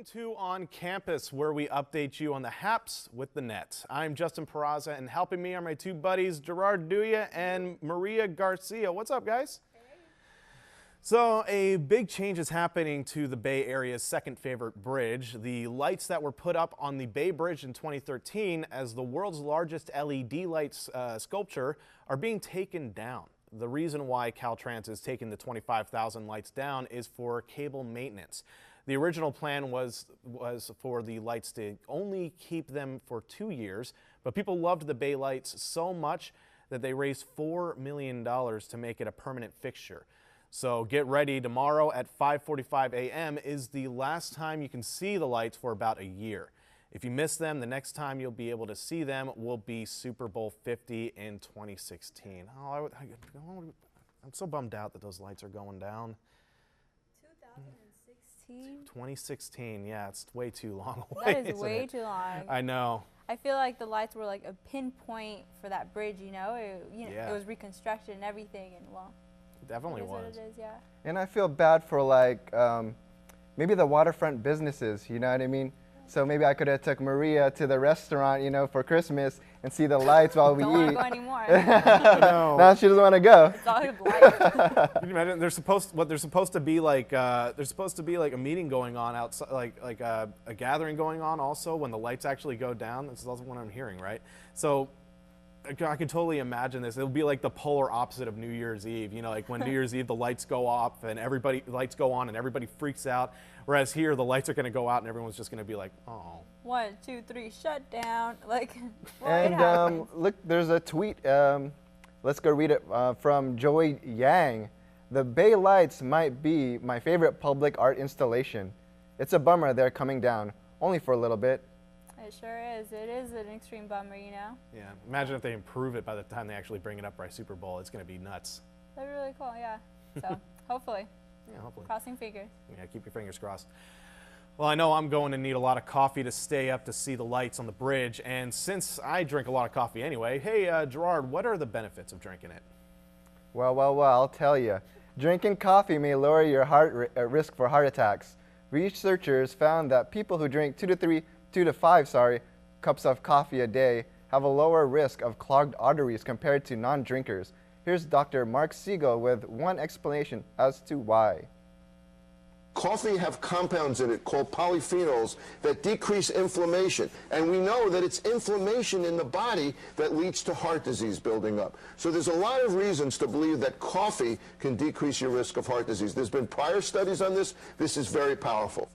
Welcome to On Campus, where we update you on the haps with the net. I'm Justin Peraza, and helping me are my two buddies, Gerard Duya and Maria Garcia. What's up, guys? Hey. So a big change is happening to the Bay Area's second favorite bridge. The lights that were put up on the Bay Bridge in 2013 as the world's largest LED lights sculpture are being taken down. The reason why Caltrans is taking the 25,000 lights down is for cable maintenance. The original plan was for the lights to only keep them for 2 years, but people loved the Bay lights so much that they raised $4 million to make it a permanent fixture. So get ready, tomorrow at 5:45 a.m. is the last time you can see the lights for about a year. If you miss them, the next time you'll be able to see them will be Super Bowl 50 in 2016. Oh, I'm so bummed out that those lights are going down. 2016, yeah, it's way too long away. That is way too long. I know. I feel like the lights were like a pinpoint for that bridge, you know? It was reconstructed and everything, and well, it definitely was. What it is, yeah. And I feel bad for like maybe the waterfront businesses, you know what I mean? So maybe I could have took Maria to the restaurant, you know, for Christmas and see the lights while we eat. Don't want to go anymore. No. Now she doesn't want to go. It's all lights. Can you imagine? There's supposed to be like there's supposed to be like a meeting going on outside, like a gathering going on also when the lights actually go down. This is also what I'm hearing, right? So I can totally imagine this. It'll be like the polar opposite of New Year's Eve. You know, like when New Year's Eve the lights go off and lights go on and everybody freaks out. Whereas here the lights are going to go out and everyone's just going to be like, oh. 1, 2, 3, shut down. Like. And look, there's a tweet. Let's go read it from Joy Yang. The Bay Lights might be my favorite public art installation. It's a bummer they're coming down, only for a little bit. It sure is. It is an extreme bummer, you know? Yeah. Imagine if they improve it by the time they actually bring it up by Super Bowl. It's going to be nuts. That'd be really cool, yeah. So, hopefully. Yeah, hopefully. Crossing fingers. Yeah, keep your fingers crossed. Well, I know I'm going to need a lot of coffee to stay up to see the lights on the bridge. And since I drink a lot of coffee anyway, hey, Gerard, what are the benefits of drinking it? Well, I'll tell you. Drinking coffee may lower your risk for heart attacks. Researchers found that people who drink 2 to 5 cups of coffee a day have a lower risk of clogged arteries compared to non-drinkers. Here's Dr. Mark Siegel with one explanation as to why. Coffee have compounds in it called polyphenols that decrease inflammation. And we know that it's inflammation in the body that leads to heart disease building up. So there's a lot of reasons to believe that coffee can decrease your risk of heart disease. There's been prior studies on this. This is very powerful.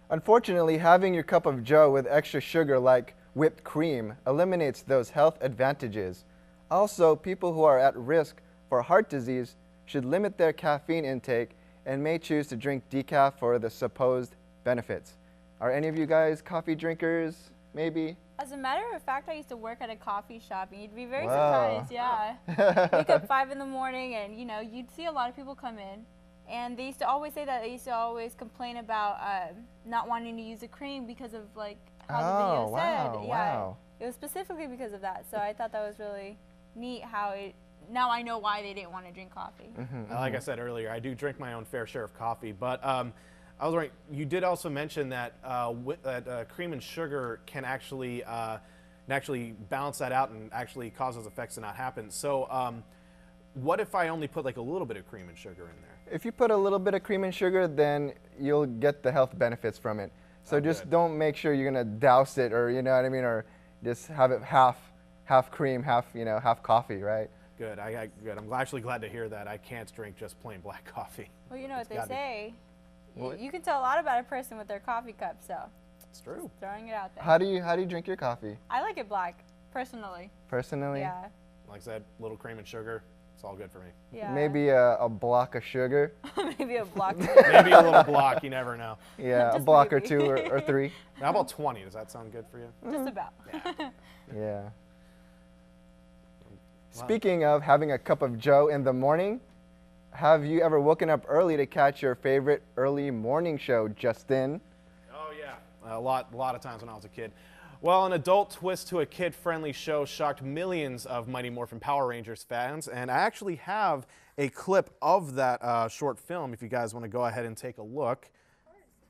Unfortunately, having your cup of joe with extra sugar like whipped cream eliminates those health advantages. Also, people who are at risk for heart disease should limit their caffeine intake and may choose to drink decaf for the supposed benefits. Are any of you guys coffee drinkers, maybe? As a matter of fact, I used to work at a coffee shop, and you'd be very surprised, yeah. Wake up 5 in the morning, and you know, you'd see a lot of people come in. And they used to always say that. They used to always complain about not wanting to use the cream because of like how the video said. Yeah, it was specifically because of that. So I thought that was really neat how it. Now I know why they didn't want to drink coffee. Like I said earlier, I do drink my own fair share of coffee, but I was right. You did also mention that cream and sugar can actually balance that out and actually cause those effects to not happen. So what if I only put like a little bit of cream and sugar in there? If you put a little bit of cream and sugar, then you'll get the health benefits from it. So just don't make sure you're gonna douse it, or you know what I mean, or just have it half cream, half coffee, right? Good. Good. I'm actually glad to hear that. I can't drink just plain black coffee. Well, you know what they say. You can tell a lot about a person with their coffee cup. So it's true. Just throwing it out there. How do you drink your coffee? I like it black, personally. Personally? Yeah. Like I said, little cream and sugar. It's all good for me. Yeah. Maybe a block of sugar. Maybe a block. Maybe a little block. You never know. Yeah, a block or 2 or 3. How about 20? Does that sound good for you? Just about. Yeah. Speaking of having a cup of joe in the morning, have you ever woken up early to catch your favorite early morning show, Justin? Oh yeah, a lot of times when I was a kid. Well, an adult twist to a kid-friendly show shocked millions of Mighty Morphin Power Rangers fans, and I actually have a clip of that short film if you guys want to go ahead and take a look.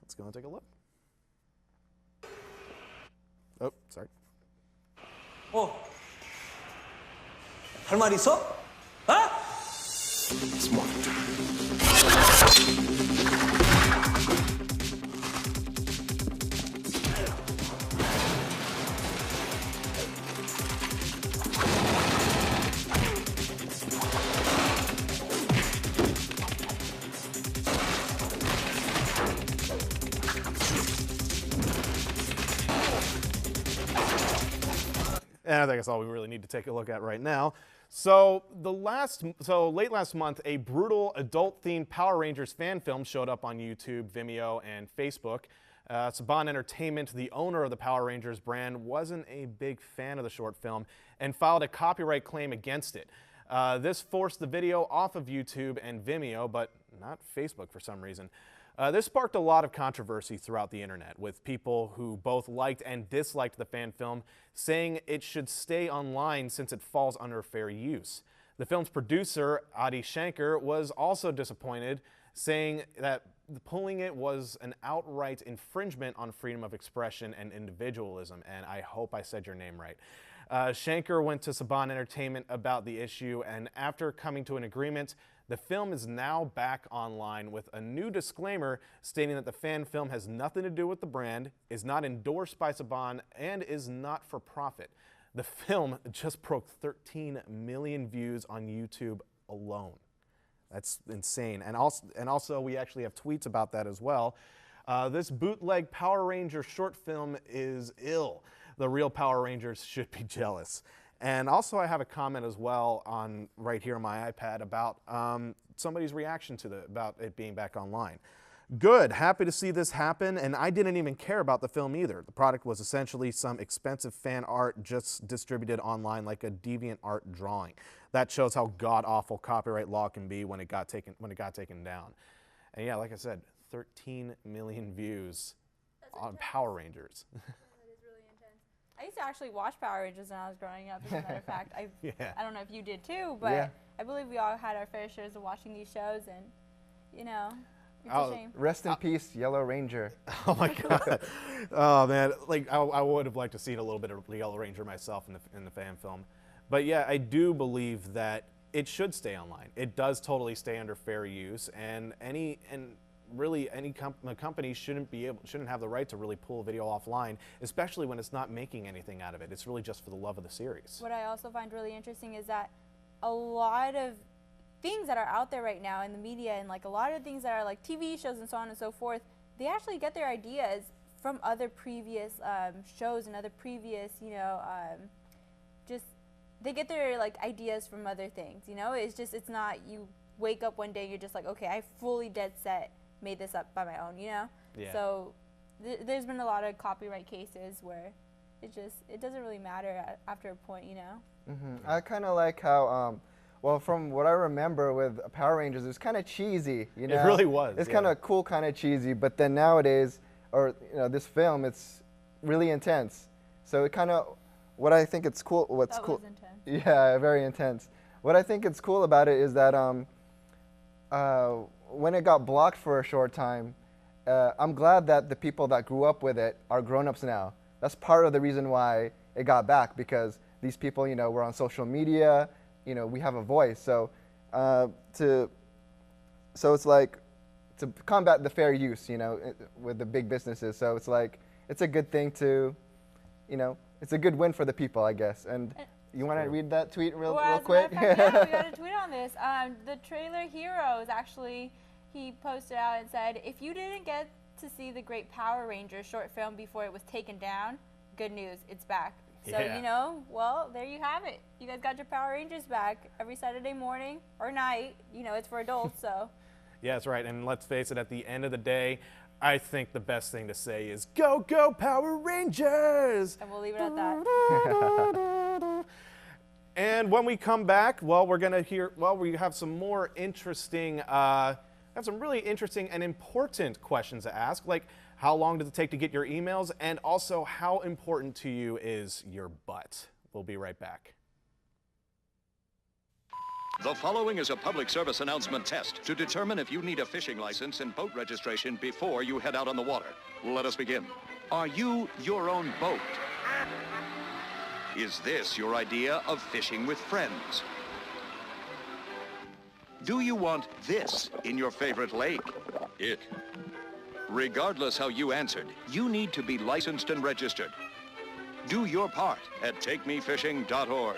Let's go and take a look. Oh, sorry. 할 말 있어? 어? And I think that's all we really need to take a look at right now. So late last month, a brutal adult-themed Power Rangers fan film showed up on YouTube, Vimeo, and Facebook. Saban Entertainment, the owner of the Power Rangers brand, wasn't a big fan of the short film and filed a copyright claim against it. This forced the video off of YouTube and Vimeo, but not Facebook for some reason. This sparked a lot of controversy throughout the internet, with people who both liked and disliked the fan film saying it should stay online since it falls under fair use. The film's producer, Adi Shankar, was also disappointed, saying that pulling it was an outright infringement on freedom of expression and individualism, and I hope I said your name right. Shankar went to Saban Entertainment about the issue, and after coming to an agreement, the film is now back online with a new disclaimer stating that the fan film has nothing to do with the brand, is not endorsed by Saban, and is not for profit. The film just broke 13 million views on YouTube alone. That's insane. And also we actually have tweets about that as well. This bootleg Power Ranger short film is ill. The real Power Rangers should be jealous. And also I have a comment as well on right here on my iPad about somebody's reaction to about it being back online. Good, happy to see this happen, and I didn't even care about the film either. The product was essentially some expensive fan art just distributed online like a deviant art drawing. That shows how god-awful copyright law can be when it got taken down. And yeah, like I said, 13 million views on Power Rangers. I used to actually watch Power Rangers when I was growing up, as a matter of fact. I don't know if you did too, but I believe we all had our fair shares of watching these shows, and, you know, it's a shame. Rest in peace, Yellow Ranger. Oh my God. Oh man, like I would have liked to see a little bit of Yellow Ranger myself in the fan film. But yeah, I do believe that it should stay online. It does totally stay under fair use, and really any company shouldn't have the right to really pull a video offline, especially when it's not making anything out of it. It's really just for the love of the series. What I also find really interesting is that a lot of things that are out there right now in the media, and like a lot of things that are like TV shows and so on and so forth, they actually get their ideas from other previous shows and other previous, you know, just they get their like ideas from other things. You know, it's not you wake up one day and you're just like, okay, I fully dead set made this up by my own, you know? Yeah. So there's been a lot of copyright cases where it doesn't really matter after a point, you know? Mm-hmm. I kind of like how, well, from what I remember with Power Rangers, it was kind of cheesy, you know? It really was. It's kind of cool, kind of cheesy, but then nowadays, or you know, this film, it's really intense. So it kind of, what I think it's cool, what's cool. That was intense. Yeah, very intense. What I think it's cool about it is that when it got blocked for a short time, I'm glad that the people that grew up with it are grown-ups now. That's part of the reason why it got back, because these people, you know, were on social media, you know, we have a voice. So so it's like to combat the fair use, you know, with the big businesses. So it's like, it's a good thing to, you know, it's a good win for the people, I guess. And you want to read that tweet real quick? Yeah, we got a tweet on this. The Trailer Heroes actually, he posted out and said, if you didn't get to see the Great Power Rangers short film before it was taken down, good news, it's back. So, you know, well, there you have it. You guys got your Power Rangers back every Saturday morning or night. You know, it's for adults, so. Yeah, that's right. And let's face it, at the end of the day, I think the best thing to say is, go, go, Power Rangers! And we'll leave it at that. And when we come back, well, we're going to hear, well, we have some more interesting, some really interesting and important questions to ask, like how long does it take to get your emails, and also how important to you is your butt. We'll be right back. The following is a public service announcement test to determine if you need a fishing license and boat registration before you head out on the water. Let us begin. Are you your own boat? Is this your idea of fishing with friends? Do you want this in your favorite lake? Ick. Regardless how you answered, you need to be licensed and registered. Do your part at takemefishing.org.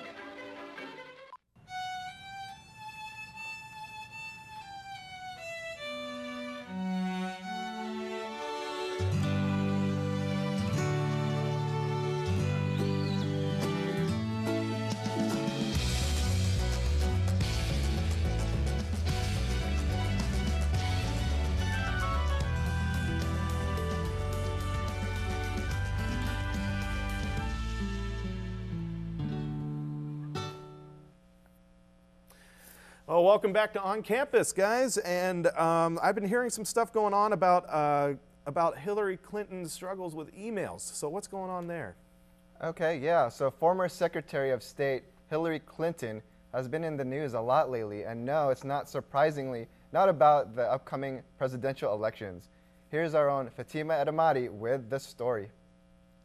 Well, welcome back to On Campus, guys. And I've been hearing some stuff going on about Hillary Clinton's struggles with emails. So what's going on there? Okay, yeah. So former Secretary of State Hillary Clinton has been in the news a lot lately. And no, it's not surprisingly not about the upcoming presidential elections. Here's our own Fatima Edamati with the story.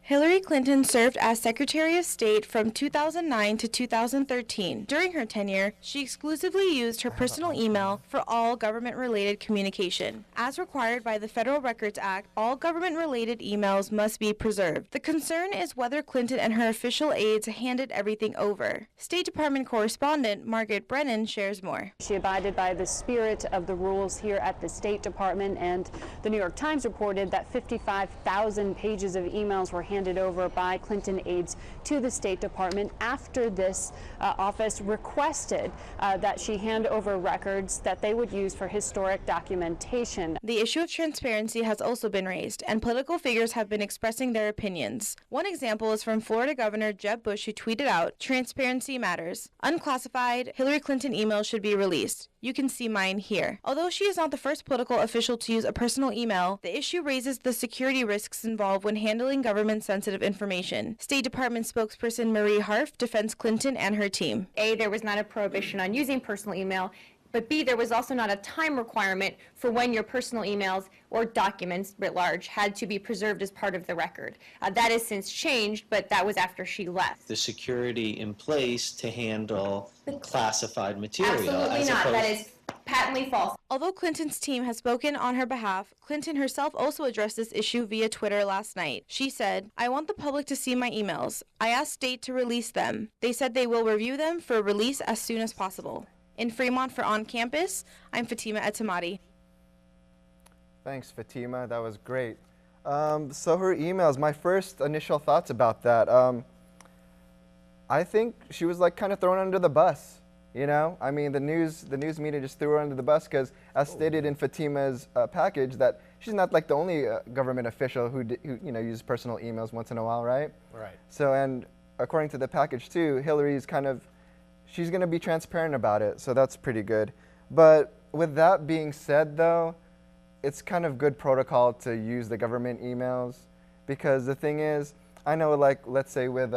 Hillary Clinton served as Secretary of State from 2009 to 2013. During her tenure, she exclusively used her personal email for all government-related communication. As required by the Federal Records Act, all government-related emails must be preserved. The concern is whether Clinton and her official aides handed everything over. State Department correspondent Margaret Brennan shares more. She abided by the spirit of the rules here at the State Department, and the New York Times reported that 55,000 pages of emails were handed over by Clinton aides to the State Department after this office requested that she hand over records that they would use for historic documentation. The issue of transparency has also been raised, and political figures have been expressing their opinions. One example is from Florida Governor Jeb Bush, who tweeted out, "Transparency matters. Unclassified Hillary Clinton emails should be released. You can see mine here." Although she is not the first political official to use a personal email, the issue raises the security risks involved when handling government-sensitive information. State Department spokesperson Marie Harf defends Clinton and her team. A, there was not a prohibition on using personal email, but B, there was also not a time requirement for when your personal emails or documents writ large had to be preserved as part of the record. That has since changed, but that was after she left. The security in place to handle classified material. Absolutely not. That is patently false. Although Clinton's team has spoken on her behalf, Clinton herself also addressed this issue via Twitter last night. She said, "I want the public to see my emails. I asked State to release them. They said they will review them for release as soon as possible." In Fremont for On Campus, I'm Fatima Etamati. Thanks, Fatima. That was great. So her emails, my first initial thoughts about that, I think she was like kind of thrown under the bus. You know, I mean, the news media just threw her under the bus because, as stated in Fatima's package, that she's not like the only government official who uses personal emails once in a while, right? Right. So, and according to the package too, Hillary's she's going to be transparent about it, so that's pretty good. But with that being said, though, it's kind of good protocol to use the government emails, because the thing is, I know, like, let's say with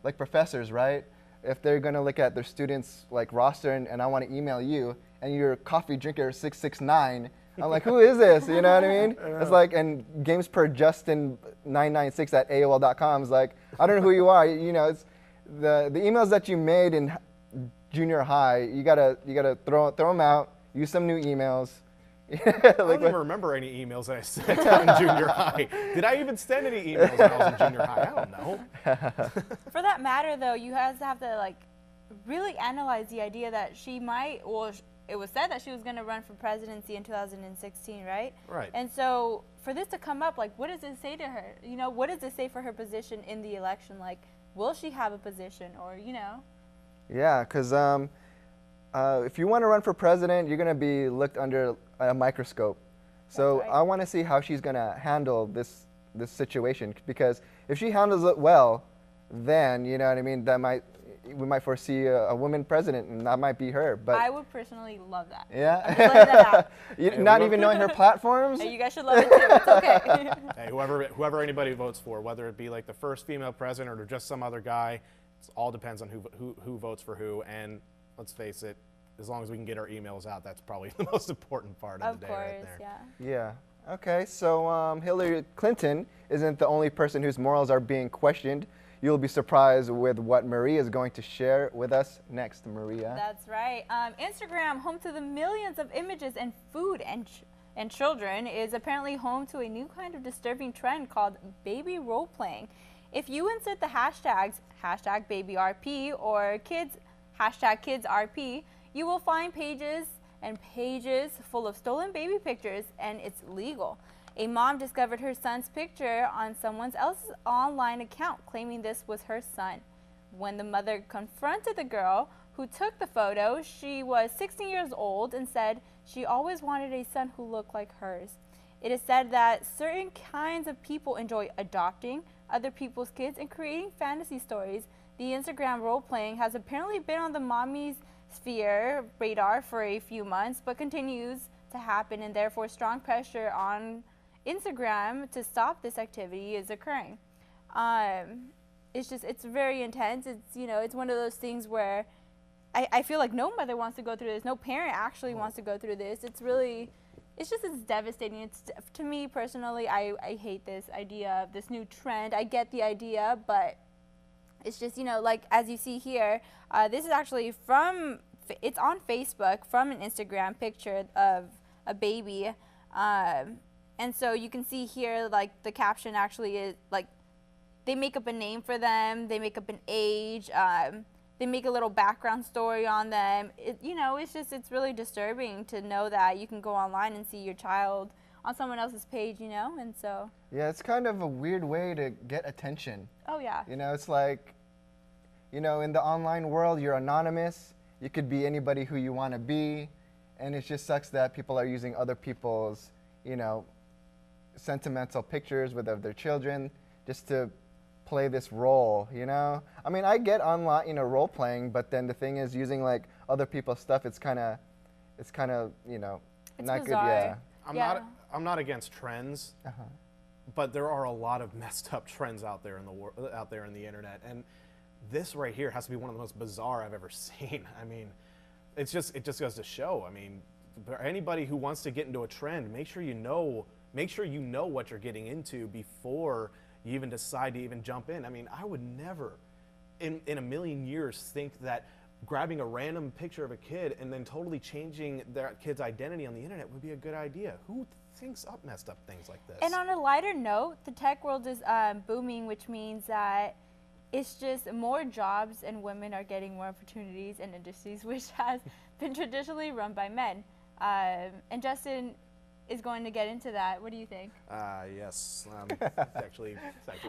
like professors, right? If they're going to look at their students' like roster and I want to email you and you're coffee drinker 669, I'm like, who is this? You know what I mean? It's like, and games per Justin996 at AOL.com is like, I don't know who you are. You know, it's the emails that you made in junior high, you gotta throw them out, use some new emails. I don't even remember any emails that I sent out in junior high. Did I even send any emails when I was in junior high? I don't know. For that matter, though, you guys have to like really analyze the idea that she might, well, it was said that she was going to run for presidency in 2016, right? Right. And so for this to come up, like, what does it say to her? You know, what does it say for her position in the election? Like, will she have a position, or, you know? Yeah, because if you want to run for president, you're going to be looked under a microscope. So right. I want to see how she's going to handle this situation, because if she handles it well, then, you know what I mean, we might foresee a woman president, and that might be her. But I would personally love that. Yeah? I'm just letting that out. Not even knowing her platforms? Hey, you guys should love it too. It's okay. Hey, whoever anybody votes for, whether it be like the first female president or just some other guy, it all depends on who votes for who. And let's face it, as long as we can get our emails out, that's probably the most important part of the day right there. Of course, yeah. Yeah. Okay, so Hillary Clinton isn't the only person whose morals are being questioned. You'll be surprised with what Maria is going to share with us next, Maria. That's right. Instagram, home to the millions of images and food and children, is apparently home to a new kind of disturbing trend called baby role-playing. If you insert the hashtags #BabyRP or #KidsRP, you will find pages and pages full of stolen baby pictures, and it's legal. A mom discovered her son's picture on someone else's online account, claiming this was her son. When the mother confronted the girl who took the photo, she was 16 years old and said she always wanted a son who looked like hers. It is said that certain kinds of people enjoy adopting other people's kids and creating fantasy stories. The Instagram role-playing has apparently been on the mommy's sphere radar for a few months, but continues to happen, and therefore strong pressure on Instagram to stop this activity is occurring. It's very intense. It's one of those things where I feel like no mother wants to go through this. No parent actually wants to go through this. It's devastating. To me personally, I hate this idea of this new trend. I get the idea, but it's just, like as you see here, this is actually it's on Facebook from an Instagram picture of a baby. And so you can see here, like, the caption actually is, like, they make up a name for them, they make up an age, they make a little background story on them. It's really disturbing to know that you can go online and see your child on someone else's page, and so. Yeah, it's kind of a weird way to get attention. Oh, yeah. It's like, in the online world, you're anonymous. You could be anybody who you want to be, and it just sucks that people are using other people's, sentimental pictures with their children just to play this role, I mean, I get online, role playing, but then the thing is, using like other people's stuff, it's kind of, it's not bizarre. good. Yeah. I'm not against trends, but there are a lot of messed up trends out there in the internet, and this right here has to be one of the most bizarre I've ever seen. I mean, it just goes to show. I mean, for anybody who wants to get into a trend, make sure you know what you're getting into before you even decide to even jump in. I mean, I would never in a million years think that grabbing a random picture of a kid and then totally changing their kid's identity on the internet would be a good idea. Who thinks up messed up things like this? And on a lighter note, the tech world is booming, which means that it's just more jobs and women are getting more opportunities in industries which has been traditionally run by men. And Justin is going to get into that. What do you think? Yes. It's actually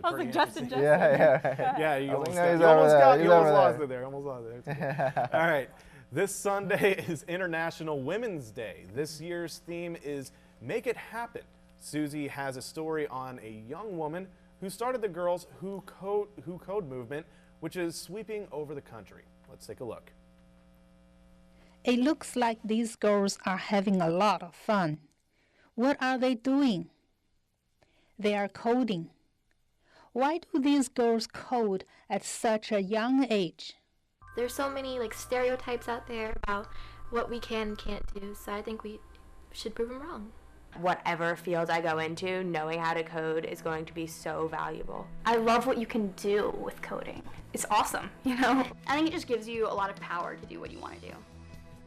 I was like, Justin. Yeah, you almost lost it there. All right. This Sunday is International Women's Day. This year's theme is Make It Happen. Susie has a story on a young woman who started the Girls Who Code movement, which is sweeping over the country. Let's take a look. It looks like these girls are having a lot of fun. What are they doing? They are coding. Why do these girls code at such a young age? There's so many stereotypes out there about what we can and can't do, so I think we should prove them wrong. Whatever field I go into, knowing how to code is going to be so valuable. I love what you can do with coding. It's awesome, I think it just gives you a lot of power to do what you want to do.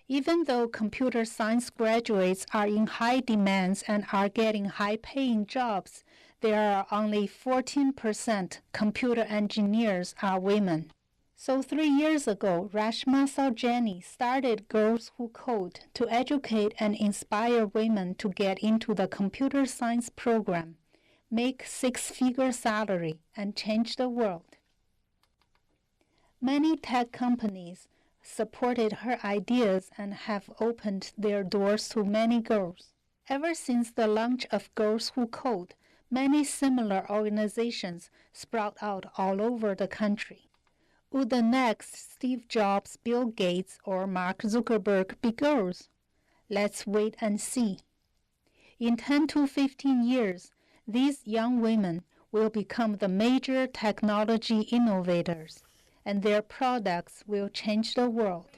Even though computer science graduates are in high demands and are getting high-paying jobs, there are only 14% computer engineers are women. So 3 years ago, Rashma Saujani started Girls Who Code to educate and inspire women to get into the computer science program, make six-figure salary, and change the world. Many tech companies supported her ideas and have opened their doors to many girls. Ever since the launch of Girls Who Code, many similar organizations sprout out all over the country. Would the next Steve Jobs, Bill Gates, or Mark Zuckerberg be girls? Let's wait and see. In 10 to 15 years, these young women will become the major technology innovators, and their products will change the world.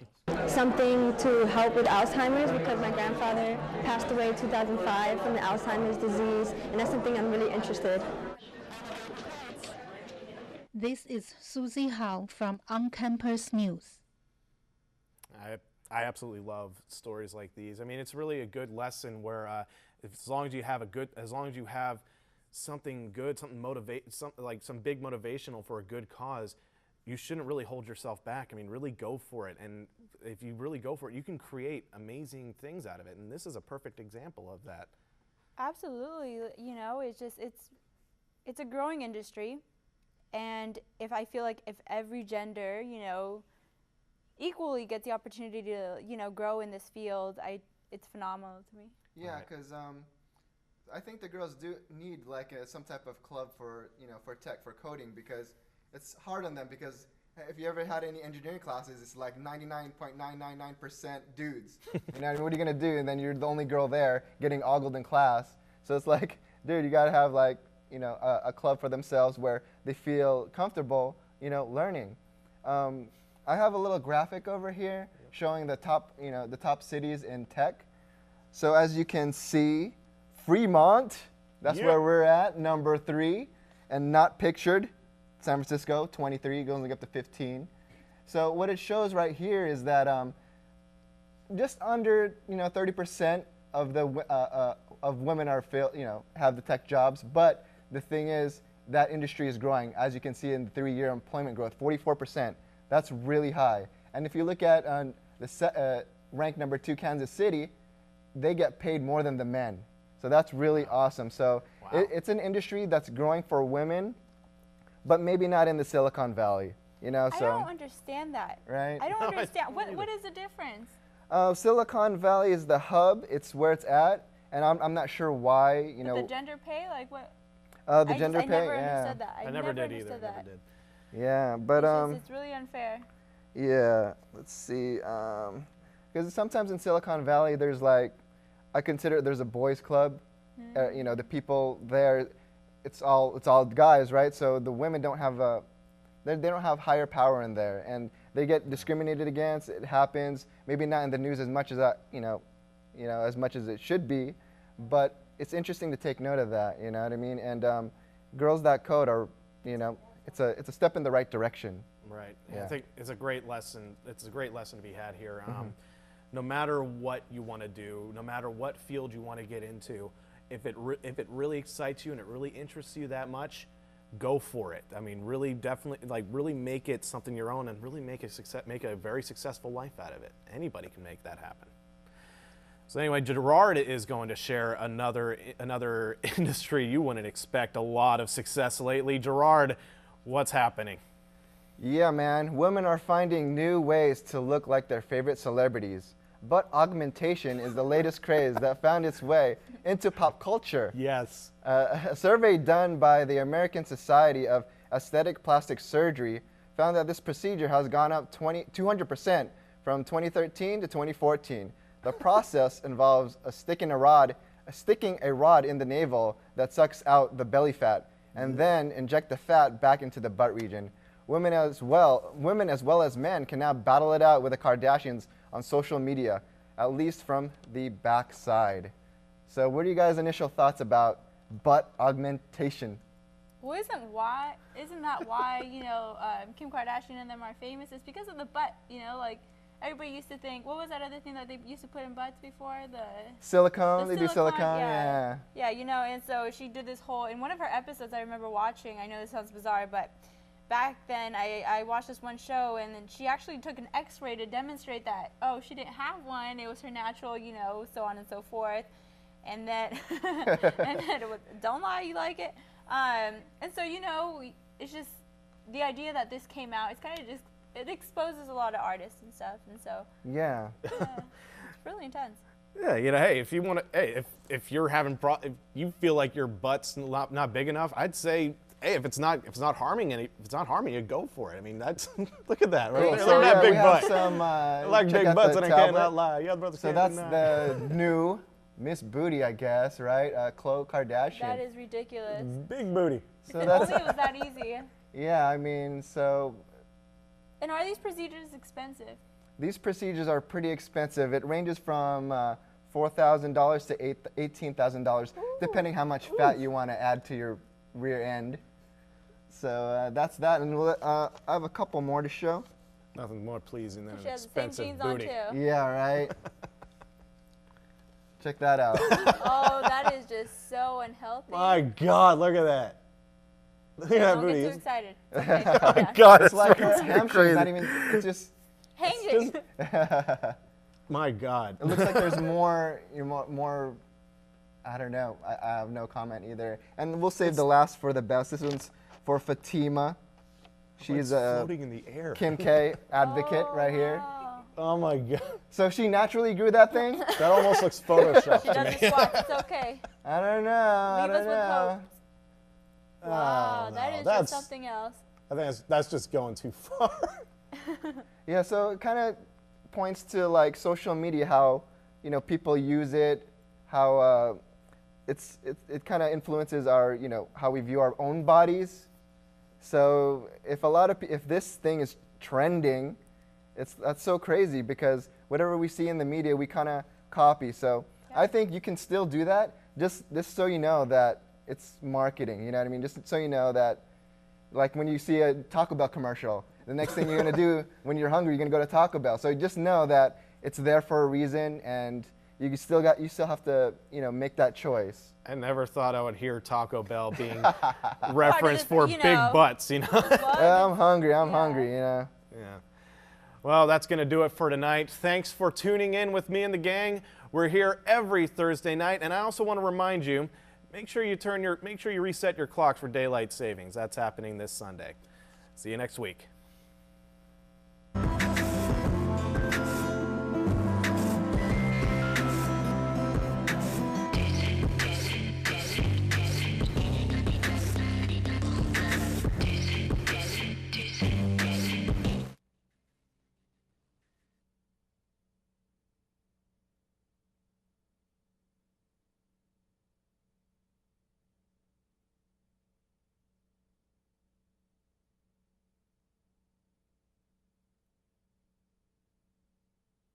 something to help with Alzheimer's because my grandfather passed away in 2005 from the Alzheimer's disease, and that's something I'm really interested. This is Susie Howe from OnCampus News. I absolutely love stories like these. I mean, it's really a good lesson where as long as you have something good, some big motivational for a good cause, you shouldn't really hold yourself back. I mean, really go for it. And if you really go for it, you can create amazing things out of it. And this is a perfect example of that. Absolutely. You know, it's a growing industry. And if I feel like if every gender, you know, equally gets the opportunity to, you know, grow in this field, it's phenomenal to me. Yeah, because I think the girls do need like some type of club for, you know, for tech, for coding, because it's hard on them, because if you ever had any engineering classes, it's like 99.999% dudes. You know, what are you going to do? And then you're the only girl there getting ogled in class. So it's like, dude, you got to have like, you know, a club for themselves where they feel comfortable, you know, learning. I have a little graphic over here showing the top, you know, the top cities in tech. So as you can see, Fremont, that's where we're at, number 3, and not pictured. San Francisco, 23, going up to 15. So what it shows right here is that just under, you know, 30% of the of women are have the tech jobs. But the thing is, that industry is growing, as you can see in the 3-year employment growth, 44%. That's really high. And if you look at the rank number 2, Kansas City, they get paid more than the men. So that's really awesome. So it's an industry that's growing for women, but maybe not in the Silicon Valley. You know, I don't understand that. Right? I don't understand. What is the difference? Silicon Valley is the hub. It's where it's at, and I'm not sure why. You know, the gender pay, like what? The gender pay. I never understood that. I never did either. Never did. Yeah, but it's really unfair. Yeah, let's see. Because sometimes in Silicon Valley, there's like, I consider there's a boys' club. You know, the people there, it's all guys, right? So the women don't have they don't have higher power in there, and they get discriminated against. It happens. Maybe not in the news as much as that, you know, as much as it should be, but it's interesting to take note of that. You know what I mean? And girls that code are, you know, it's a step in the right direction. Right. Yeah. I think it's a great lesson. It's a great lesson to be had here. No matter what you want to do, no matter what field you want to get into, if it really excites you and it really interests you that much, go for it. I mean, really, definitely, like, really make it something your own, and really make a very successful life out of it. Anybody can make that happen. So anyway, Gerard is going to share another industry you wouldn't expect a lot of success lately. Gerard, what's happening? Yeah, man. Women are finding new ways to look like their favorite celebrities. But augmentation is the latest craze that found its way into pop culture. Yes. A survey done by the American Society of Aesthetic Plastic Surgery found that this procedure has gone up 200% from 2013 to 2014. The process involves sticking a rod in the navel that sucks out the belly fat, and then inject the fat back into the butt region. Women as well as men can now battle it out with the Kardashians on social media, at least from the backside. So what are you guys' initial thoughts about butt augmentation? Well, isn't that why, you know, Kim Kardashian and them are famous? It's because of the butt, you know, like everybody used to think, what was that other thing that they used to put in butts before? Silicone, they do silicone, yeah. Yeah, you know, and so she did this whole, in one of her episodes I remember watching, I know this sounds bizarre, but back then I watched this one show, and then she actually took an x-ray to demonstrate that, oh, she didn't have one, it was her natural, you know, so on and so forth. And then, it was, don't lie, you like it. And so, you know, it's just the idea that this came out, it's kind of just, it exposes a lot of artists and stuff, and so. Yeah. It's really intense. Yeah, you know, hey, if you want to, hey, if you're having, if you feel like your butt's not big enough, I'd say, hey, if it's not harming you, go for it. I mean, that's look at that, right? Cool. So that big butt. I like big butts, and I cannot lie. Yeah, brother. So that's the new Miss Booty, I guess, right? Khloe Kardashian. That is ridiculous. Big booty. So that's only it was that easy. Yeah, I mean, so. And are these procedures expensive? these procedures are pretty expensive. It ranges from $4,000 to $18,000, depending how much fat you want to add to your rear end. So that's that, and I have a couple more to show. Nothing more pleasing than She an has the same expensive jeans booty. on too. Yeah, right. Check that out. Oh, that is just so unhealthy. My God, look at that. Look at that Don't booty. get too excited. Okay, calm Oh down. God, It's like her it's hamstring's not even, it's just, Hanging. My God. it looks like there's more, I don't know. I have no comment either. And we'll save the last for the best. This one's for Fatima. She's a floating in the air. Kim K advocate right here. Oh my God. So she naturally grew that thing? That almost looks photoshopped She to does me. the squats. It's okay. I don't know. Leave us with hope. Wow, Oh, that no, is that's- just something else. I think that's just going too far. Yeah, so it kind of points to like social media, how people use it, how it kind of influences our how we view our own bodies. So if this thing is trending, that's so crazy because whatever we see in the media, we kind of copy. So I think you can still do that, just so you know that it's marketing. You know what I mean? Just so you know that, like when you see a Taco Bell commercial, the next thing you're gonna do when you're hungry, you're gonna go to Taco Bell. So just know that it's there for a reason, and you still have to make that choice. I never thought I would hear Taco Bell being referenced for big butts, I'm hungry. I'm hungry. Yeah. Well, that's going to do it for tonight. Thanks for tuning in with me and the gang. We're here every Thursday night, and I also want to remind you, make sure you reset your clocks for daylight savings. That's happening this Sunday. See you next week.